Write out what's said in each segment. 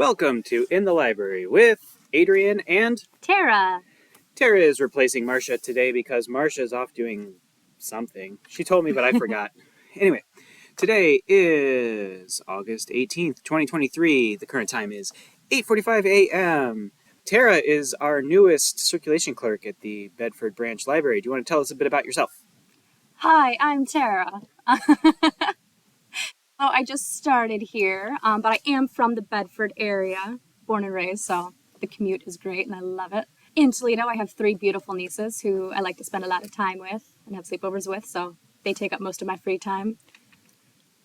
Welcome to In the Library with Adrian and Tara. Tara is replacing Marcia today because Marcia's off doing something. She told me, but I forgot. Anyway, today is August 18th, 2023. The current time is 8:45 a.m. Tara is our newest circulation clerk at the Bedford Branch Library. Do you want to tell us a bit about yourself? Hi, I'm Tara. So I just started here, but I am from the Bedford area, born and raised, so the commute is great and I love it. In Toledo, I have 3 beautiful nieces who I like to spend a lot of time with and have sleepovers with, so they take up most of my free time.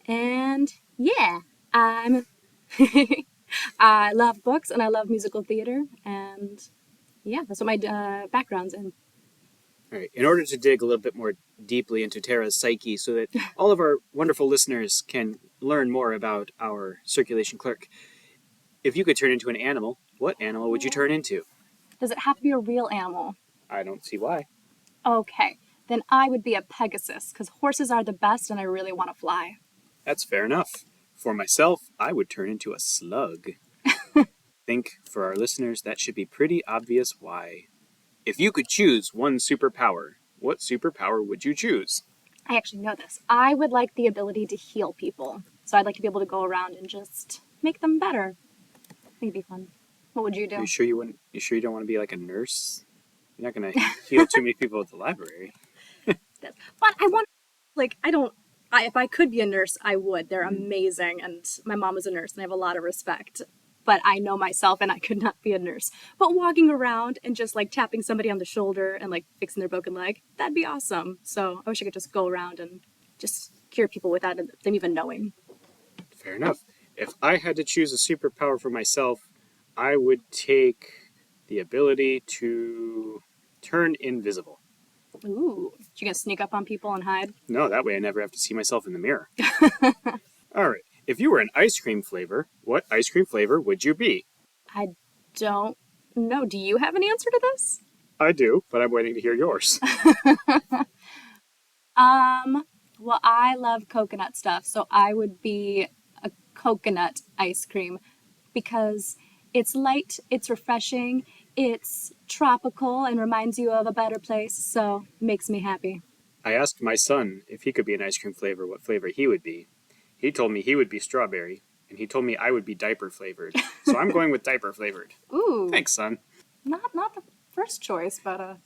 And yeah, I love books and I love musical theater, and yeah, that's what my background's in. All right. In order to dig a little bit more deeply into Tara's psyche so that all of our wonderful listeners can learn more about our circulation clerk, if you could turn into an animal, what animal would you turn into? Does it have to be a real animal? I don't see why. Okay, then I would be a Pegasus, because horses are the best and I really want to fly. That's fair enough. For myself, I would turn into a slug. Think, for our listeners, that should be pretty obvious why. If you could choose one superpower, what superpower would you choose? I actually know this. I would like the ability to heal people. So I'd like to be able to go around and just make them better. I think it'd be fun. What would you do? You sure you don't want to be like a nurse? You're not going to heal too many people at the library. But I want, if I could be a nurse, I would. They're amazing. And my mom was a nurse and I have a lot of respect. But I know myself and I could not be a nurse. But walking around and just like tapping somebody on the shoulder and like fixing their broken leg, that'd be awesome. So I wish I could just go around and just cure people without them even knowing. Fair enough. If I had to choose a superpower for myself, I would take the ability to turn invisible. Ooh, you gonna sneak up on people and hide? No, that way I never have to see myself in the mirror. All right. If you were an ice cream flavor, what ice cream flavor would you be? I don't know. Do you have an answer to this? I do, but I'm waiting to hear yours. Well, I love coconut stuff, so I would be a coconut ice cream because it's light, it's refreshing, it's tropical, and reminds you of a better place, so it makes me happy. I asked my son if he could be an ice cream flavor, what flavor he would be. He told me he would be strawberry, and he told me I would be diaper flavored. So I'm going with diaper flavored. Ooh. Thanks, son. Not the first choice, but I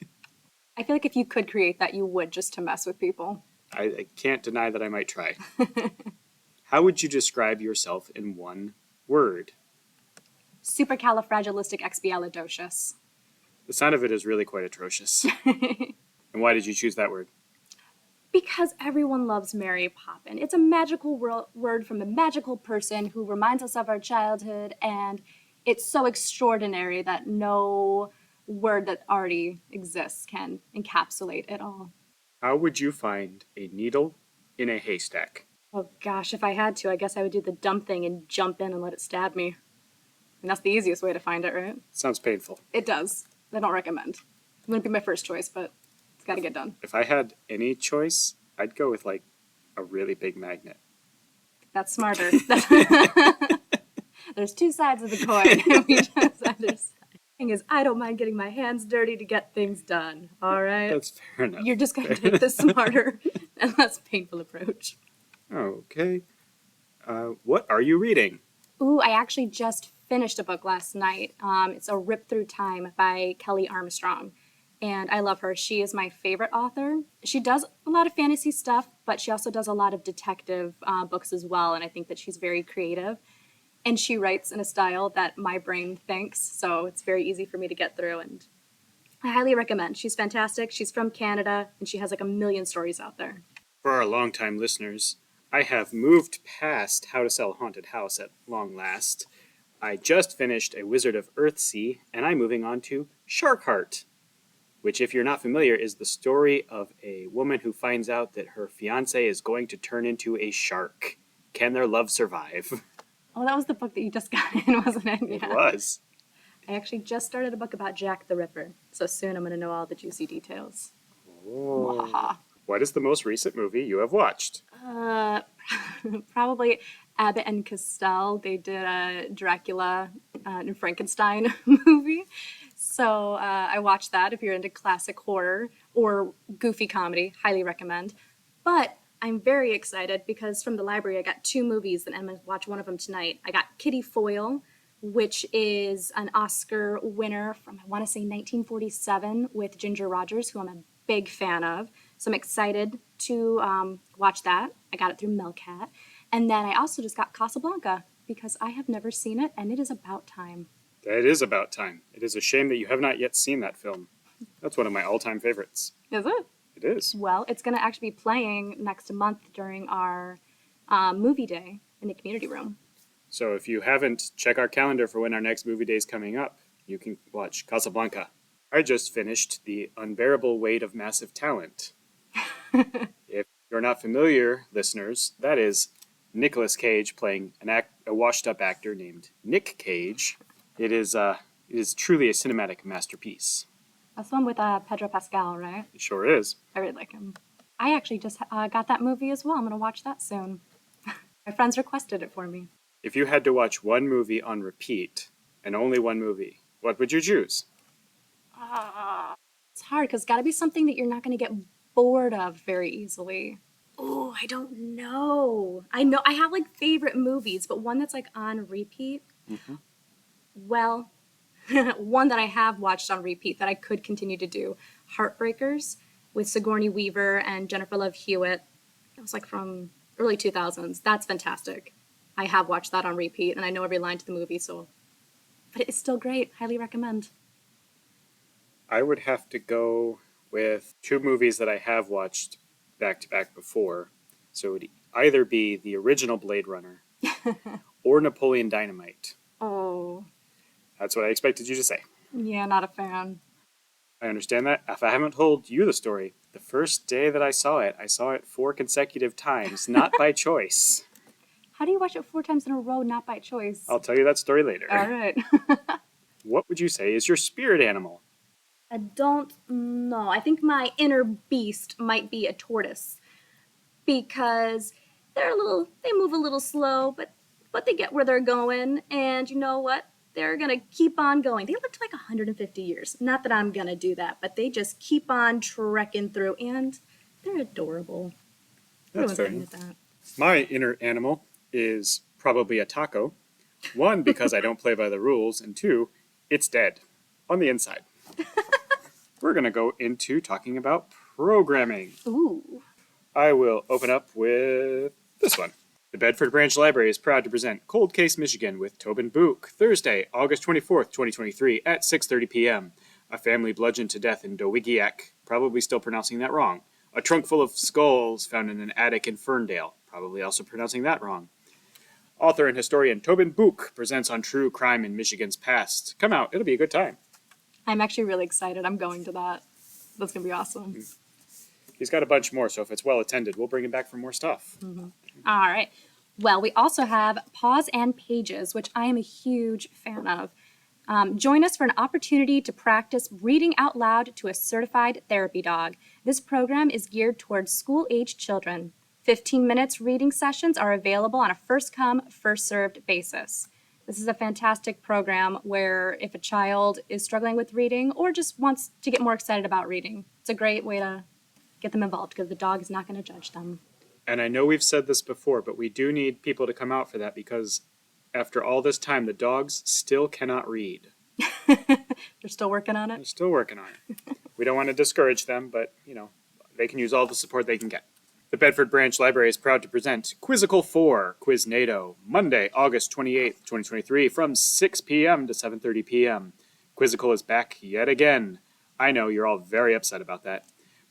feel like if you could create that, you would, just to mess with people. I can't deny that I might try. How would you describe yourself in one word? Supercalifragilisticexpialidocious. The sound of it is really quite atrocious. And why did you choose that word? Because everyone loves Mary Poppins. It's a magical word from a magical person who reminds us of our childhood, and it's so extraordinary that no word that already exists can encapsulate it all. How would you find a needle in a haystack? Oh gosh, if I had to, I guess I would do the dumb thing and jump in and let it stab me. And that's the easiest way to find it, right? Sounds painful. It does. I don't recommend. It wouldn't be my first choice, but it's got to get done. If I had any choice, I'd go with, like, a really big magnet. That's smarter. There's 2 sides of the coin. We just understand. The thing is, I don't mind getting my hands dirty to get things done, all right? That's fair enough. You're just going to take the smarter and less painful approach. Okay. What are you reading? Ooh, I actually just finished a book last night. It's A Rip Through Time by Kelly Armstrong. And I love her. She is my favorite author. She does a lot of fantasy stuff, but she also does a lot of detective books as well. And I think that she's very creative. And she writes in a style that my brain thinks. So it's very easy for me to get through. And I highly recommend. She's fantastic. She's from Canada. And she has like a million stories out there. For our longtime listeners, I have moved past How to Sell a Haunted House at long last. I just finished A Wizard of Earthsea, and I'm moving on to Sharkheart, which, if you're not familiar, is the story of a woman who finds out that her fiancé is going to turn into a shark. Can their love survive? Oh, that was the book that you just got in, wasn't it? Yeah. It was. I actually just started a book about Jack the Ripper, so soon I'm going to know all the juicy details. Oh. What is the most recent movie you have watched? Probably Abbott and Costello. They did a Dracula new Frankenstein movie. So I watched that. If you're into classic horror or goofy comedy, highly recommend. But I'm very excited because from the library I got 2 movies and I'm going to watch one of them tonight. I got Kitty Foyle, which is an Oscar winner from, I want to say, 1947 with Ginger Rogers, who I'm a big fan of. So I'm excited to watch that. I got it through Melcat. And then I also just got Casablanca because I have never seen it, and it is about time. That is about time. It is a shame that you have not yet seen that film. That's one of my all-time favorites. Is it? It is. Well, it's going to actually be playing next month during our movie day in the community room. So if you haven't, check our calendar for when our next movie day is coming up. You can watch Casablanca. I just finished The Unbearable Weight of Massive Talent. If you're not familiar, listeners, that is Nicolas Cage playing a washed-up actor named Nick Cage. It is truly a cinematic masterpiece. That's the one with Pedro Pascal, right? It sure is. I really like him. I actually just got that movie as well. I'm going to watch that soon. My friends requested it for me. If you had to watch one movie on repeat, and only one movie, what would you choose? It's hard because it's got to be something that you're not going to get bored of very easily. Oh, I don't know. I have like favorite movies, but one that's like on repeat. Mm-hmm. Well, one that I have watched on repeat that I could continue to do, Heartbreakers with Sigourney Weaver and Jennifer Love Hewitt. It was like from early 2000s. That's fantastic. I have watched that on repeat, and I know every line to the movie, but it's still great. Highly recommend. I would have to go with 2 movies that I have watched back-to-back before. So it would either be the original Blade Runner or Napoleon Dynamite. Oh. That's what I expected you to say. Yeah, not a fan. I understand that. If I haven't told you the story, the first day that I saw it 4 consecutive times, not by choice. How do you watch it 4 times in a row, not by choice? I'll tell you that story later. All right. What would you say is your spirit animal? I don't know. I think my inner beast might be a tortoise because they move a little slow, but they get where they're going, and you know what? They're going to keep on going. They live to like 150 years. Not that I'm going to do that, but they just keep on trekking through, and they're adorable. That's fair. That. My inner animal is probably a taco. 1, because I don't play by the rules, and 2, it's dead on the inside. We're going to go into talking about programming. Ooh. I will open up with this one. The Bedford Branch Library is proud to present Cold Case Michigan with Tobin Book, Thursday, August 24th, 2023 at 6:30 p.m. A family bludgeoned to death in Dowigiac, probably still pronouncing that wrong. A trunk full of skulls found in an attic in Ferndale, probably also pronouncing that wrong. Author and historian Tobin Book presents on true crime in Michigan's past. Come out, it'll be a good time. I'm actually really excited. I'm going to that. That's going to be awesome. He's got a bunch more, so if it's well attended, we'll bring him back for more stuff. Mm-hmm. All right. Well, we also have Paws and Pages, which I am a huge fan of. Join us for an opportunity to practice reading out loud to a certified therapy dog. This program is geared towards school-aged children. 15 minutes reading sessions are available on a first-come, first-served basis. This is a fantastic program where if a child is struggling with reading or just wants to get more excited about reading, it's a great way to get them involved because the dog is not going to judge them. And I know we've said this before, but we do need people to come out for that because after all this time, the dogs still cannot read. They're still working on it? They're still working on it. We don't want to discourage them, but, they can use all the support they can get. The Bedford Branch Library is proud to present Quizzical 4, Quiznado, Monday, August 28th, 2023, from 6 p.m. to 7:30 p.m. Quizzical is back yet again. I know you're all very upset about that.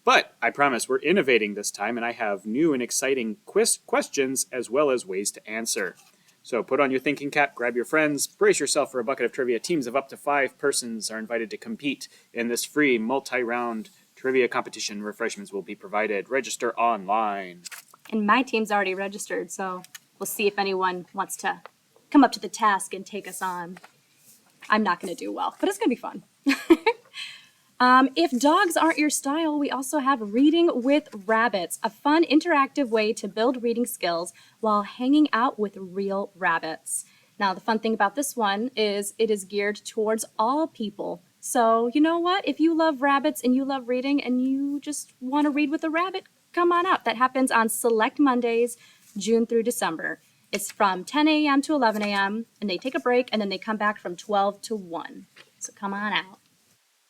But I promise we're innovating this time, and I have new and exciting quiz questions as well as ways to answer. So put on your thinking cap, grab your friends, brace yourself for a bucket of trivia. Teams of up to 5 persons are invited to compete in this free multi-round trivia competition. Refreshments will be provided. Register online. And my team's already registered, so we'll see if anyone wants to come up to the task and take us on. I'm not going to do well, but it's going to be fun. If dogs aren't your style, we also have Reading with Rabbits, a fun interactive way to build reading skills while hanging out with real rabbits. Now, the fun thing about this one is it is geared towards all people. So, you know what? If you love rabbits and you love reading and you just want to read with a rabbit, come on out. That happens on select Mondays, June through December. It's from 10 a.m. to 11 a.m., and they take a break, and then they come back from 12 to 1. So come on out.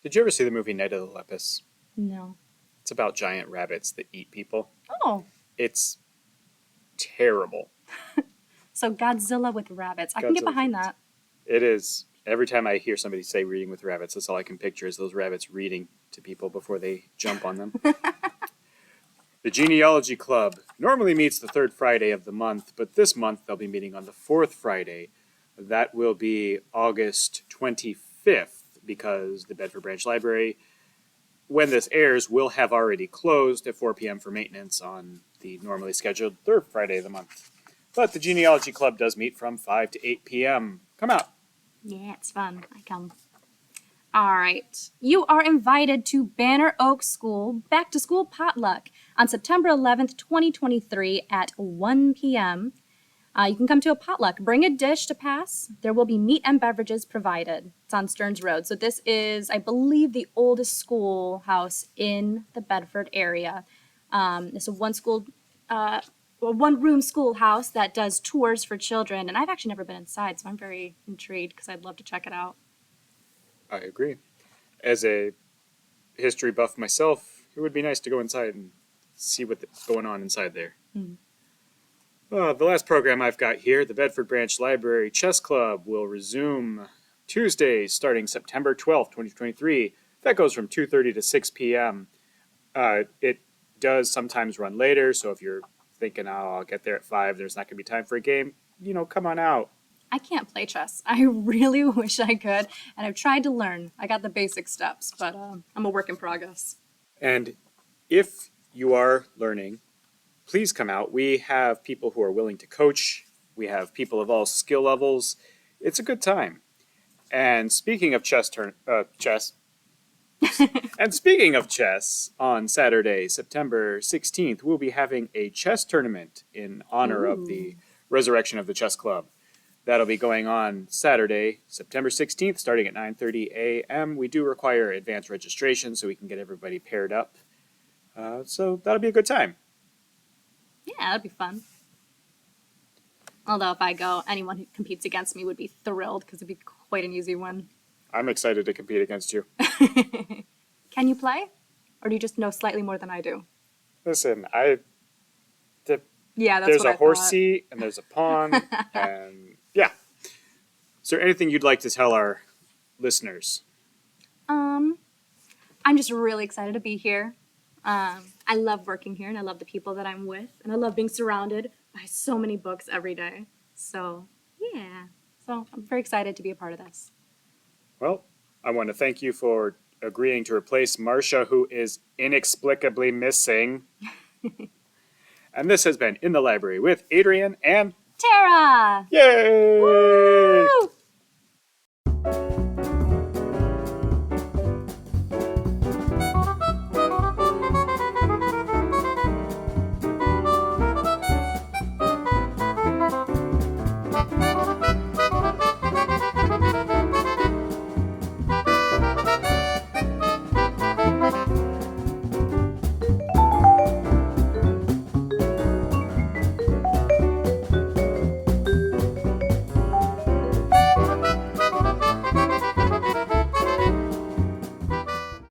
Did you ever see the movie Night of the Lepus? No. It's about giant rabbits that eat people. Oh. It's terrible. So Godzilla with rabbits. I can get behind that. It is. Every time I hear somebody say reading with rabbits, that's all I can picture is those rabbits reading to people before they jump on them. The Genealogy Club normally meets the third Friday of the month, but this month they'll be meeting on the fourth Friday. That will be August 25th, because the Bedford Branch Library, when this airs, will have already closed at 4 p.m. for maintenance on the normally scheduled third Friday of the month. But the Genealogy Club does meet from 5 to 8 p.m. Come out. Yeah, it's fun. I come. All right. You are invited to Banner Oak School Back to School Potluck on September 11th, 2023 at 1 p.m. You can come to a potluck. Bring a dish to pass. There will be meat and beverages provided. It's on Stearns Road. So this is, I believe, the oldest schoolhouse in the Bedford area. It's a one-room schoolhouse that does tours for children. And I've actually never been inside, so I'm very intrigued because I'd love to check it out. I agree. As a history buff myself, it would be nice to go inside and see what's going on inside there. Mm. The last program I've got here, the Bedford Branch Library Chess Club, will resume Tuesday starting September 12th, 2023. That goes from 2:30 to 6 p.m. It does sometimes run later, so if you're thinking, oh, I'll get there at 5, there's not going to be time for a game, come on out. I can't play chess. I really wish I could, and I've tried to learn. I got the basic steps, but I'm a work in progress. And if you are learning, please come out. We have people who are willing to coach. We have people of all skill levels. It's a good time. And speaking of chess, and speaking of chess, on Saturday, September 16th, we'll be having a chess tournament in honor of the resurrection of the chess club. That'll be going on Saturday, September 16th, starting at 9:30 a.m. We do require advanced registration so we can get everybody paired up. So that'll be a good time. Yeah, that'd be fun. Although if I go, anyone who competes against me would be thrilled because it'd be quite an easy one. I'm excited to compete against you. Can you play? Or do you just know slightly more than I do? Listen, yeah, that's there's what a horse thought. seat and there's a pawn and yeah. Is there anything you'd like to tell our listeners? I'm just really excited to be here. I love working here and I love the people that I'm with and I love being surrounded by so many books every day. So, yeah. So, I'm very excited to be a part of this. Well, I want to thank you for agreeing to replace Marcia, who is inexplicably missing. And this has been In the Library with Adrian and Tara! Yay! Woo!